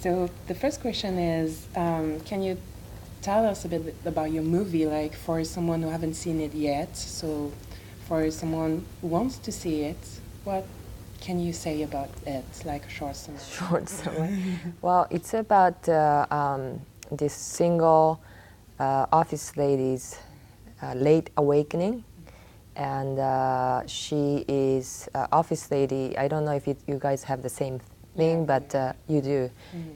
So the first question is, can you tell us a bit about your movie, like for someone who haven't seen it yet? So for someone who wants to see it, what can you say about it, like a short summary? Short summary. Well, it's about this single office lady's late awakening. And she is office lady. I don't know if you guys have the same thing, but you do.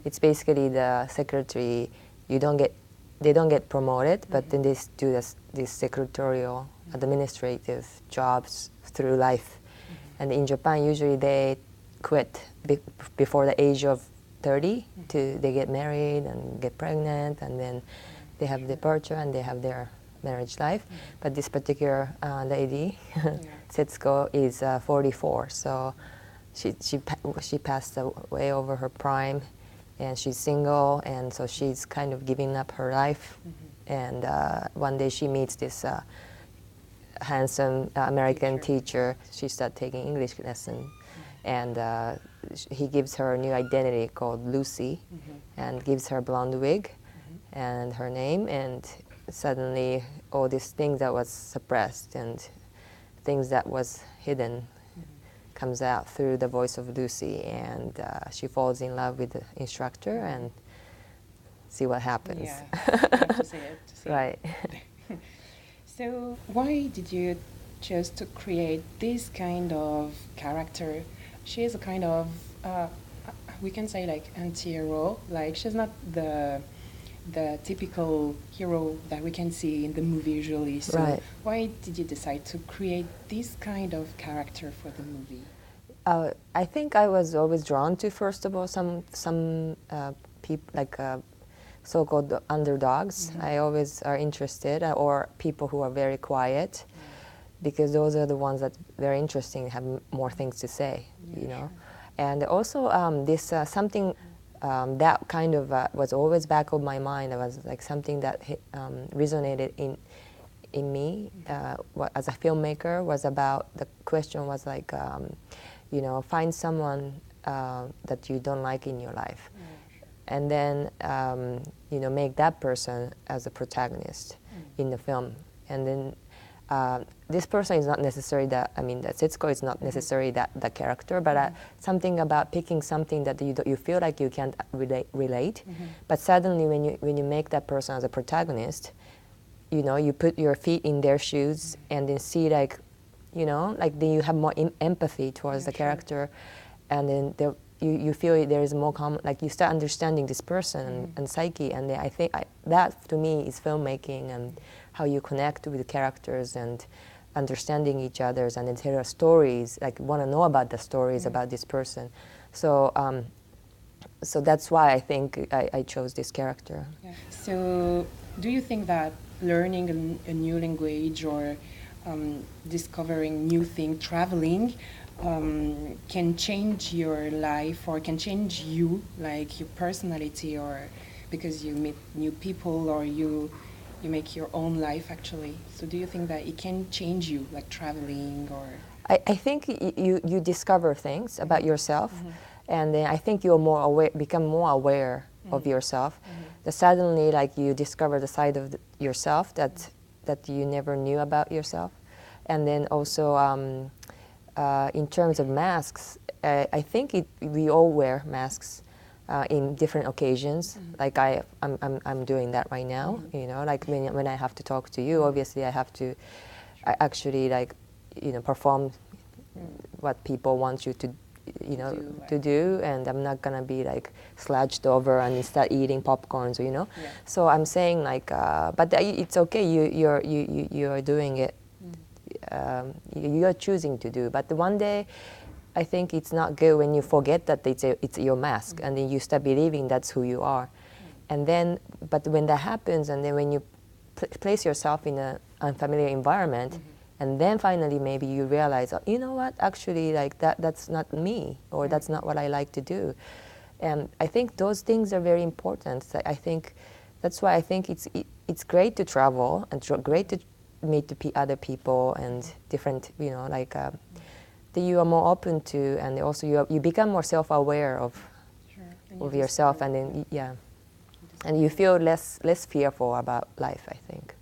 It's basically the secretary. They don't get promoted, but then they do this secretarial administrative jobs through life. And in Japan, usually they quit before the age of 30. They get married and get pregnant, and then they have departure and they have their marriage life. But this particular lady, Setsuko, is 44. So she passed away over her prime, and she's single, and so she's kind of giving up her life. And one day she meets this handsome American teacher. She starts taking English lesson, and he gives her a new identity called Lucy, and gives her a blonde wig and her name, and suddenly all these things that was suppressed and things that was hidden comes out through the voice of Lucy, and she falls in love with the instructor and see what happens. Yeah, you have to see it. Right. So why did you choose to create this kind of character? She is a kind of, we can say like anti-hero, like she's not the typical hero that we can see in the movie usually. So why did you decide to create this kind of character for the movie? I think I was always drawn to, first of all, some people like so-called underdogs. I always are interested, or people who are very quiet, because those are the ones that very interesting, have more things to say, you know. And also this something that kind of was always back of my mind. It was like something that resonated in me as a filmmaker. Was about, the question was like, you know, find someone that you don't like in your life, and then you know, make that person as a protagonist in the film. And then this person is not necessarily that, I mean, that Setsuko is not necessarily that character, but something about picking something that you feel like you can't relate. But suddenly when you make that person as a protagonist, you know, you put your feet in their shoes and then see, like, you know, like then you have more empathy towards the character, and then you feel there is more common, like you start understanding this person and psyche, and I think that to me is filmmaking, and how you connect with the characters and understanding each other's, and then tell stories, like want to know about the stories about this person. So so that's why I think I chose this character. Yeah. So do you think that learning a new language or discovering new things, traveling, can change your life, or can change you, like your personality, or because you meet new people, or you make your own life actually? So do you think that it can change you, like traveling, or? I think you discover things about yourself, and then I think you're more aware, become more aware of yourself. That suddenly, like, you discover the side of yourself that you never knew about yourself. And then also in terms of masks, I think we all wear masks in different occasions. Like I'm doing that right now. You know, like when I have to talk to you, obviously I have to actually, like, you know, perform what people want you to, you know, to do, and I'm not gonna be like slouched over and start eating popcorns, you know. So I'm saying, like, but it's okay. You're doing it. You're choosing to do. But one day, I think it's not good when you forget that it's your mask, and then you start believing that's who you are. And then, but when that happens, and then when you place yourself in an unfamiliar environment, and then finally maybe you realize, oh, you know what, actually, like that's not me, or that's not what I like to do. And I think those things are very important. I think that's why I think it's great to travel, and great to meet other people and different, you know, like that you are more open to, and also you become more self-aware of And with you yourself, and then and you feel less fearful about life, I think.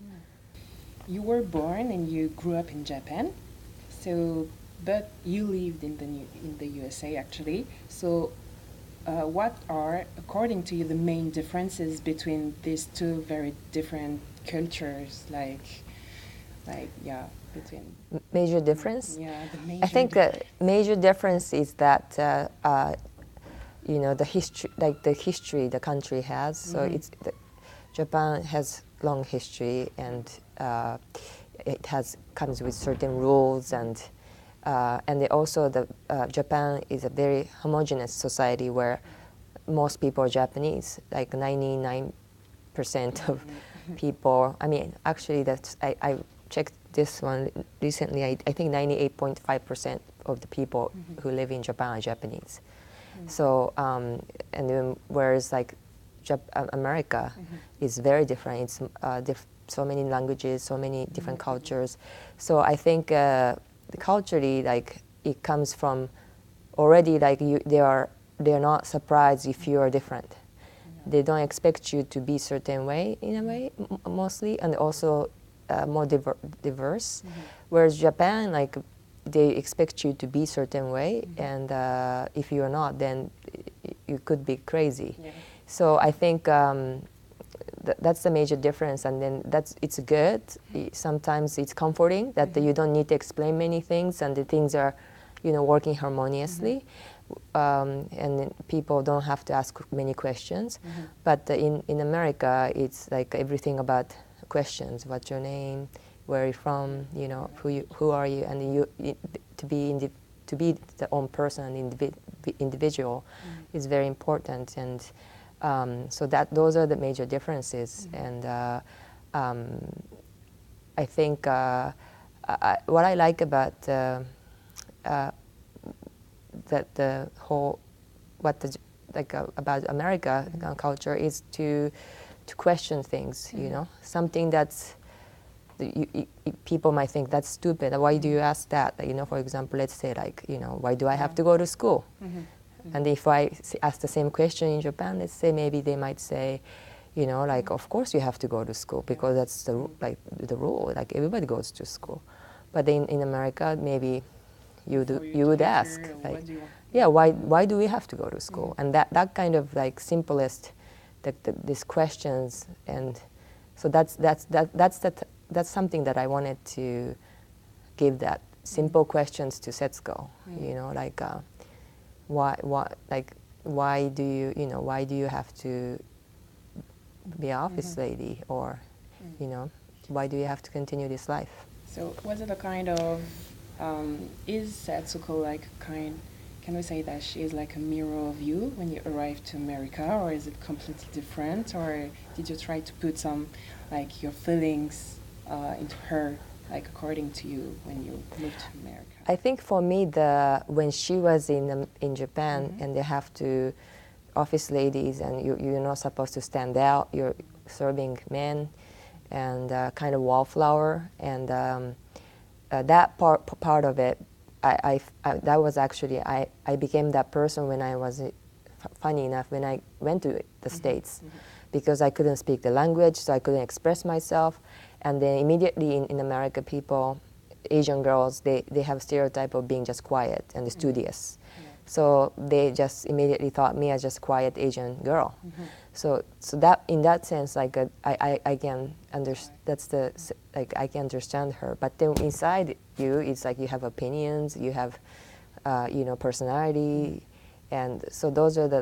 You were born and you grew up in Japan, so but you lived in the USA actually. So, what are, according to you, the main differences between these two very different cultures? Between Major difference? yeah, the major. I think the major difference is that the history, the country has. So Japan has long history, and it comes with certain rules, and Japan is a very homogeneous society where most people are Japanese, like 99% of people. I mean, actually, I checked this one recently. I think 98.5% of the people who live in Japan are Japanese. So, and then whereas like America is very different. It's so many languages, so many different cultures. So I think culturally, like it comes from already like they're not surprised if you are different. They don't expect you to be certain way in a way mostly, and also more diverse. Whereas Japan, like they expect you to be certain way, and if you're not, then you could be crazy. Yeah. So I think that's the major difference, and then it's good. Sometimes it's comforting that you don't need to explain many things, and the things are, working harmoniously, and then people don't have to ask many questions. But in America, it's like everything about questions. What's your name? Where are you from? Who are you? And to be the own person and individual is very important, and so those are the major differences. And I think what I like about the whole about America culture is to question things. Something that's people might think that's stupid. Why do you ask that? For example, let's say why do I have to go to school? And if I ask the same question in Japan, let's say maybe they might say, of course you have to go to school because that's the rule. Like everybody goes to school. But in America, maybe you would ask, why do we have to go to school? And that kind of simplest, these questions, and so that's something that I wanted to give, that simple questions to Setsuko. Why do you have to be an office lady, or why do you have to continue this life? So was it a kind of is Setsuko can we say that she is like a mirror of you when you arrived to America, or is it completely different, or did you try to put some your feelings into her, according to you when you moved to America? I think for me, when she was in Japan, and they have to office ladies, and you're not supposed to stand out. You're serving men, and kind of wallflower, and that part of it, that was actually I became that person when I was funny enough when I went to the States, because I couldn't speak the language, so I couldn't express myself. And then immediately in America, Asian girls, they have a stereotype of being just quiet and studious. So they just immediately thought me as just quiet Asian girl. So that in that sense, I can I can understand her. But then inside you, it's you have opinions, you have personality, and so those are the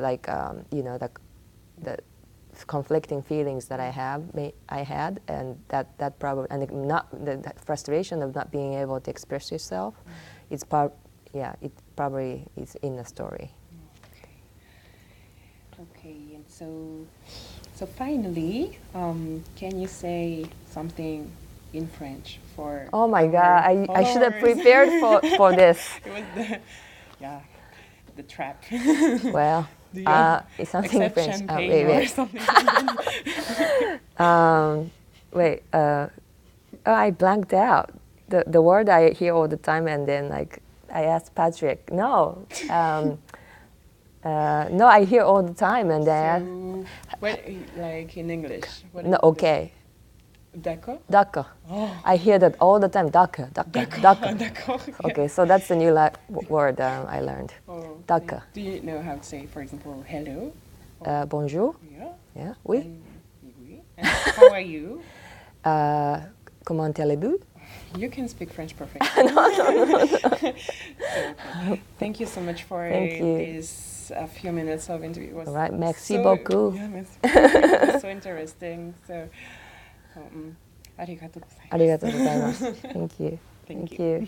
conflicting feelings that I had, and that probably, and the frustration of not being able to express yourself, it probably is in the story. Okay, and so finally, can you say something in French for? Oh my God, I should have prepared for this. It was the trap. Well, it's something in French. Wait. Or something. I blanked out the word I hear all the time, and then I asked Patrick. No, No, I hear all the time, and then What, like in English? What no, is okay, D'accord? d'accord. I hear that all the time. D'accord, d'accord, d'accord. D'accord. Okay, so that's the new word I learned. Oh, D'accord. do you know how to say, for example, hello? Bonjour. Yeah. Yeah, oui. Oui. And how are you? Comment allez-vous? You can speak French perfectly. Okay. Thank you so much for Thank you. this few minutes of interview. It was All right, merci so, beaucoup. Yeah, merci. It was so interesting. So, arigatou gozaimasu. ありがとうございます。Thank you. Thank Thank you.